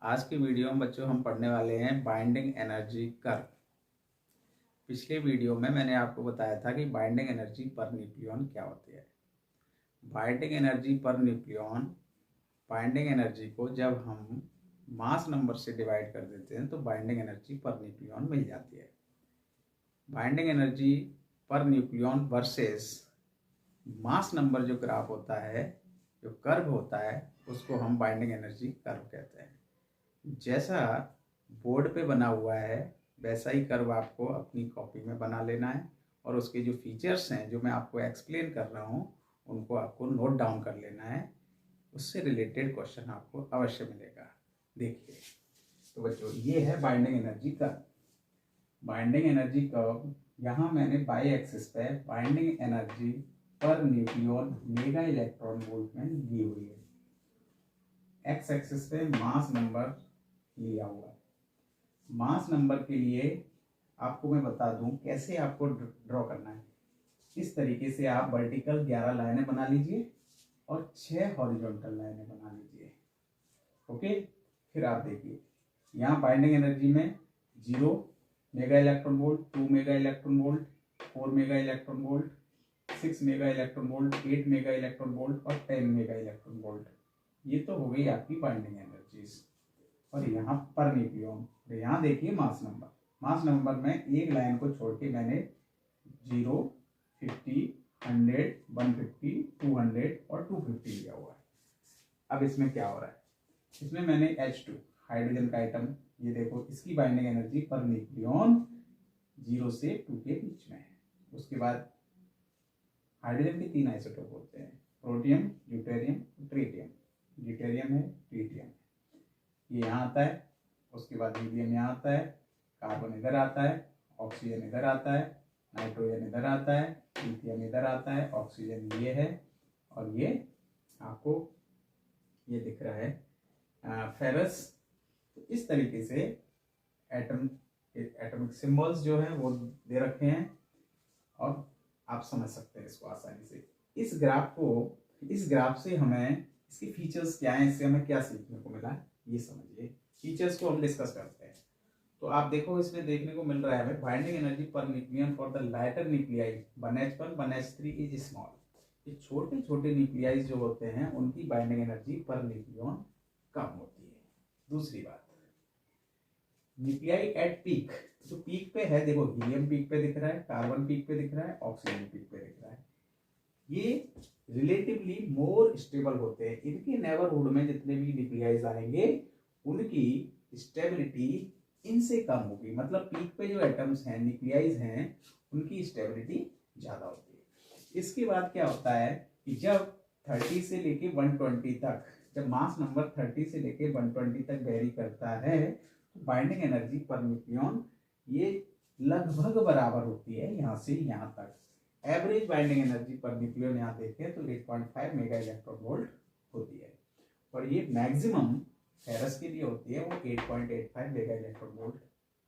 आज की वीडियो में बच्चों हम पढ़ने वाले हैं बाइंडिंग एनर्जी कर्व। पिछले वीडियो में मैंने आपको बताया था कि बाइंडिंग एनर्जी पर न्यूक्लियन क्या होती है। Binding energy per nucleon, binding energy को जब हम मास नंबर से डिवाइड कर देते हैं तो बाइंडिंग एनर्जी पर न्यूक्लियन मिल जाती है। Binding energy per nucleon versus mass number जो ग्राफ होता है, जो कर्व होता है, उसको हम बाइंडिंग एनर्जी कर्व कहते हैं। जैसा बोर्ड पे बना हुआ है वैसा ही कर्व आपको अपनी कॉपी में बना लेना है और उसके जो फीचर्स हैं जो मैं आपको एक्सप्लेन कर रहा हूँ उनको आपको नोट डाउन कर लेना है। उससे रिलेटेड क्वेश्चन आपको अवश्य मिलेगा। देखिए तो बच्चों, ये है binding energy curve. Binding energy curve यहाँ मैंने बाई एक्सिस पे binding energy per nucleon mega electron volt में ली हुई है। एक्स एक्सिस पे मास नंबर लिया हुआ है। मास नंबर के लिए आपको मैं बता दूं कैसे आपको ड्रॉ करना है। इस तरीके से आप वर्टिकल 11 लाइनें बना लीजिए और 6 हॉरिजॉन्टल लाइनें बना लीजिए। ओके, फिर आप देखिए यहाँ बाइंडिंग एनर्जी में 0 mega electron volt, 2 mega electron volt, 4 mega electron volt, 6 mega electron volt, 8 mega electron volt और 10 मेगा इलेक्ट्रॉन वोल्ट। ये तो हो गई आपकी बाइंडिंग एनर्जीज। और यहाँ पर न्यूक्लियन, यहाँ देखिए मास नंबर। मास नंबर में एक लाइन को छोड़ के मैंने 0, 50, 100, 150, 200 और 250 लिया हुआ है। अब इसमें क्या हो रहा है, इसमें मैंने H2 हाइड्रोजन का आइटम, ये देखो इसकी बाइंडिंग एनर्जी पर न्यूक्लियन 0 से 2 के बीच में है। उसके बाद हाइड्रोजन के 3 आइसोटोप होते हैं, प्रोटियम, ड्यूटेरियम, ट्रिटियम। ड्यूटेरियम है, ट्रिटियम है, ये यहाँ आता है। उसके बाद हीलियम यहाँ आता है, कार्बन इधर आता है, ऑक्सीजन इधर आता है, नाइट्रोजन इधर आता है, लिथियम इधर आता है, ऑक्सीजन ये है और ये आपको ये दिख रहा है फेरस। तो इस तरीके से एटॉमिक सिंबल्स जो है वो दे रखे हैं और आप समझ सकते हैं इसको आसानी से। इस ग्राफ से हमें इसके फीचर्स क्या हैं, इससे हमें क्या सीखने को मिला, ये समझिए। फीचर्स को हम डिस्कस करते हैं। तो आप देखो इसमें देखने को मिल रहा है हमें binding energy per nucleon for the lighter nuclei 1H1 1H3 is small. ये छोटे छोटे न्यूक्लियाई जो होते हैं उनकी बाइंडिंग एनर्जी पर न्यूक्लियन कम होती है। दूसरी बात, न्यूक्लियाई एट पीक, जो पीक पे है, देखो हीलियम पीक पे दिख रहा है, कार्बन पीक पे दिख रहा है, ऑक्सीजन पीक पे दिख रहा है, ये रिलेटिवली मोर स्टेबल होते हैं। इनके नेबरहुड में जितने भी न्यूक्लियाइज आएंगे उनकी स्टेबिलिटी इनसे कम होगी। मतलब पीक पे जो एटम्स हैं, न्यूक्लियाइज हैं, उनकी स्टेबिलिटी ज्यादा होती है। इसके बाद क्या होता है कि जब 30 से लेके 120 तक, जब मास नंबर 30 से लेके 120 तक वेरी करता है तो बाइंडिंग एनर्जी पर न्यूक्लियन ये लगभग बराबर होती है यहाँ से यहाँ तक। Average binding energy per nucleon यहाँ देखें तो 8.5 मेगा इलेक्ट्रॉन वोल्ट होती है और ये मैक्सिमम फेरस के लिए होती है, वो 8.85 मेगा इलेक्ट्रॉन वोल्ट।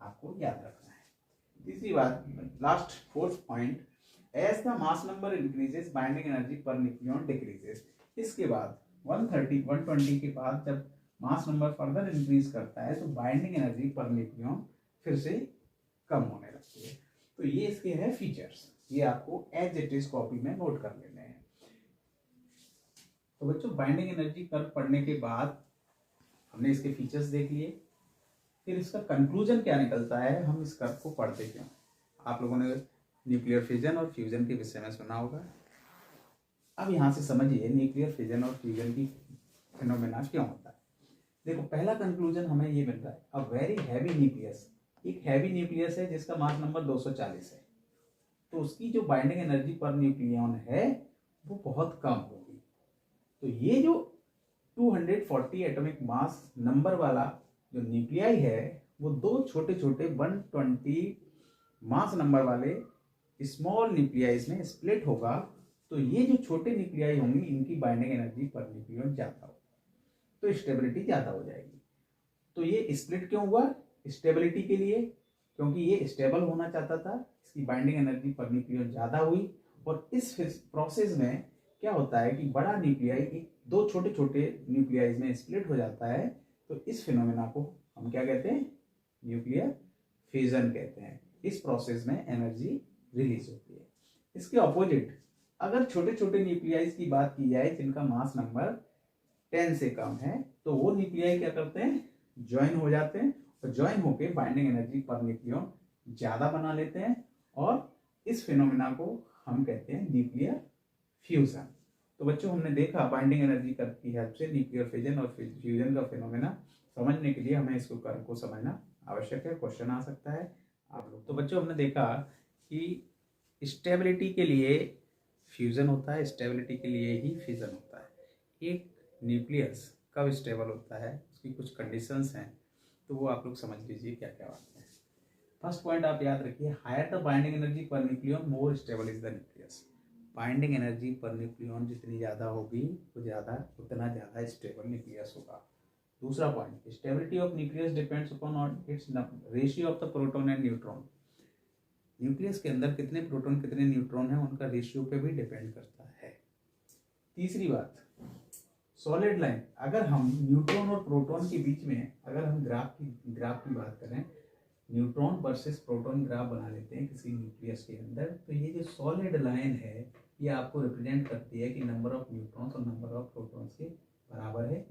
आपको याद रखना है। तीसरी बात, last fourth point, as the mass number increases binding energy per nucleon decreases. इसके बाद 130 120 के बाद जब मास नंबर फर्दर इंक्रीज करता है तो बाइंडिंग एनर्जी पर न्यूक्लियन फिर से कम होने लगती है। तो ये इसके हैं फीचर्स, ये आपको एज इट इज कॉपी में नोट कर लेने हैं। तो बच्चों, बाइंडिंग एनर्जी कर्व पढ़ने के बाद हमने इसके फीचर्स देख लिए, फिर इसका कंक्लूजन क्या निकलता है, हम इस कर्व को पढ़ते क्यों। आप लोगों ने न्यूक्लियर फिजन और फ्यूजन के विषय में सुना होगा। अब यहाँ से समझिए न्यूक्लियर फिजन और फ्यूजन की फिनोमेना क्यों होता है। देखो, पहला कंक्लूजन हमें ये मिल रहा है, अ वेरी हैवी न्यूक्लियस, एक हैवी न्यूक्लियस है जिसका मास नंबर 240 है, तो उसकी जो बाइंडिंग एनर्जी पर न्यूक्लियन है वो बहुत कम होगी। तो ये जो 240 एटॉमिक मास नंबर वाला जो न्यूक्लियाई है वो दो छोटे छोटे 120 मास नंबर वाले स्मॉल न्यूक्लियाइज में स्प्लिट होगा। तो ये जो छोटे न्यूक्लियाई होंगी इनकी बाइंडिंग एनर्जी पर न्यूक्लियन ज्यादा होगी, तो स्टेबिलिटी ज्यादा हो जाएगी। तो ये स्प्लिट क्यों हुआ, स्टेबिलिटी के लिए, क्योंकि ये स्टेबल होना चाहता था, इसकी बाइंडिंग एनर्जी पर न्यूक्लियन ज्यादा हुई। और इस प्रोसेस में क्या होता है कि बड़ा न्यूक्लियाई एक दो छोटे छोटे न्यूक्लियाइज में स्प्लिट हो जाता है, तो इस फिनोमेना को हम क्या कहते हैं, न्यूक्लियर फ्यूजन कहते हैं। इस प्रोसेस में एनर्जी रिलीज होती है। इसके ऑपोजिट अगर छोटे छोटे न्यूक्लियाइज की बात की जाए जिनका मास नंबर 10 से कम है, तो वो न्यूक्लियाई क्या करते हैं, ज्वाइन हो जाते हैं और ज्वाइन होके बाइंडिंग एनर्जी पर न्यूक्लियन ज्यादा बना लेते हैं और इस फिनोमेना को हम कहते हैं न्यूक्लियर फ्यूजन। तो बच्चों हमने देखा बाइंडिंग एनर्जी कर्व की हेल्प से न्यूक्लियर फिजन और फ्यूजन का फिनोमेना समझने के लिए हमें इसको कर्व को समझना आवश्यक है। क्वेश्चन आ सकता है आप लोग। तो बच्चों हमने देखा कि स्टेबिलिटी के लिए फ्यूजन होता है, स्टेबिलिटी के लिए ही फिजन होता है। एक न्यूक्लियस कब स्टेबल होता है, उसकी कुछ कंडीशंस हैं, तो वो आप लोग समझ लीजिए क्या क्या बात है। फर्स्ट पॉइंट आप याद रखिए, higher the binding energy per nucleon more stable is the nucleus. Binding energy per nucleon जितनी ज़्यादा होगी उतना ज़्यादा स्टेबल न्यूक्लियस होगा। दूसरा point, stability of nucleus depends upon on its ratio of the proton and neutron. Nucleus के अंदर कितने प्रोटॉन कितने न्यूट्रॉन हैं उनका रेशियो पे भी डिपेंड करता है। तीसरी बात, सॉलिड लाइन, अगर हम न्यूट्रॉन और प्रोटॉन के बीच में अगर हम ग्राफ की बात करें, न्यूट्रॉन वर्सेस प्रोटॉन ग्राफ बना लेते हैं किसी न्यूक्लियस के अंदर, तो ये जो सॉलिड लाइन है ये आपको रिप्रेजेंट करती है कि नंबर ऑफ न्यूट्रॉन्स और नंबर ऑफ प्रोटॉन्स के बराबर है।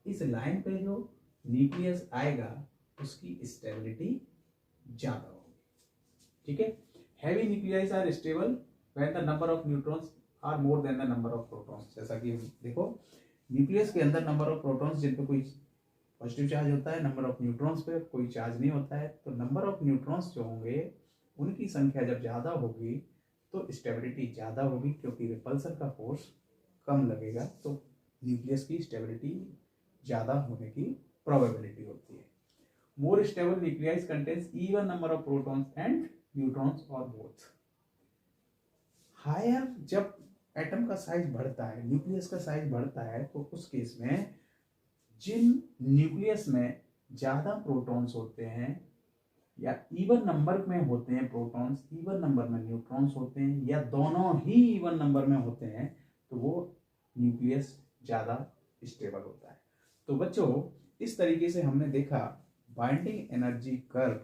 इस लाइन पे जो न्यूक्लियस आएगा उसकी स्टेबिलिटी ज़्यादा होगी, ठीक है। Heavy nucleus are stable when the number of neutrons are more than the number of protons. जैसा कि देखो न्यूक्लियस के अंदर नंबर ऑफ प्रोटॉन्स जिन पे कोई पॉजिटिव चार्ज होता है, नंबर ऑफ न्यूट्रॉन्स पे कोई चार्ज नहीं होता है, तो नंबर ऑफ न्यूट्रॉन्स जो होंगे उनकी संख्या जब ज़्यादा होगी तो स्टेबिलिटी ज़्यादा होगी, क्योंकि रिपल्सन का फोर्स कम लगेगा, तो न्यूक्लियस की स्टेबिलिटी ज़्यादा होने की प्रोबेबिलिटी होती है। More stable nucleus contains even number of protons and neutrons और बोथ। हायर जब एटम का साइज बढ़ता है, न्यूक्लियस का साइज बढ़ता है, तो उस केस में जिन न्यूक्लियस में ज़्यादा प्रोटॉन्स होते हैं या इवन नंबर में होते हैं प्रोटॉन्स, इवन नंबर में न्यूट्रॉन्स होते हैं, या दोनों ही इवन नंबर में होते हैं, तो वो न्यूक्लियस ज़्यादा स्टेबल होता है। तो बच्चों इस तरीके से हमने देखा binding energy curve.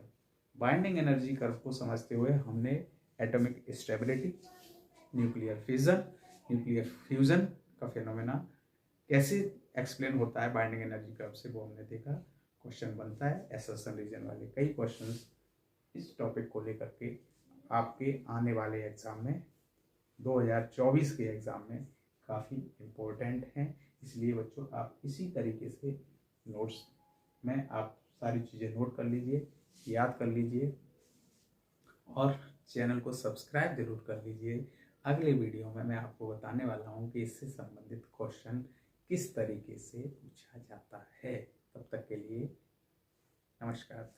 Binding energy curve को समझते हुए हमने एटॉमिक स्टेबिलिटी, न्यूक्लियर फ्यूजन का फिनोमेना कैसे एक्सप्लेन होता है बाइंडिंग एनर्जी कर्व से, वो हमने देखा। क्वेश्चन बनता है एसर्शन रीजन वाले, कई क्वेश्चंस इस टॉपिक को लेकर के आपके आने वाले एग्जाम में 2024 के एग्जाम में काफ़ी इम्पोर्टेंट हैं। इसलिए बच्चों आप इसी तरीके से नोट्स में आप सारी चीज़ें नोट कर लीजिए, याद कर लीजिए और चैनल को सब्सक्राइब जरूर कर लीजिए। अगले वीडियो में मैं आपको बताने वाला हूँ कि इससे संबंधित क्वेश्चन किस तरीके से पूछा जाता है। तब तक के लिए नमस्कार।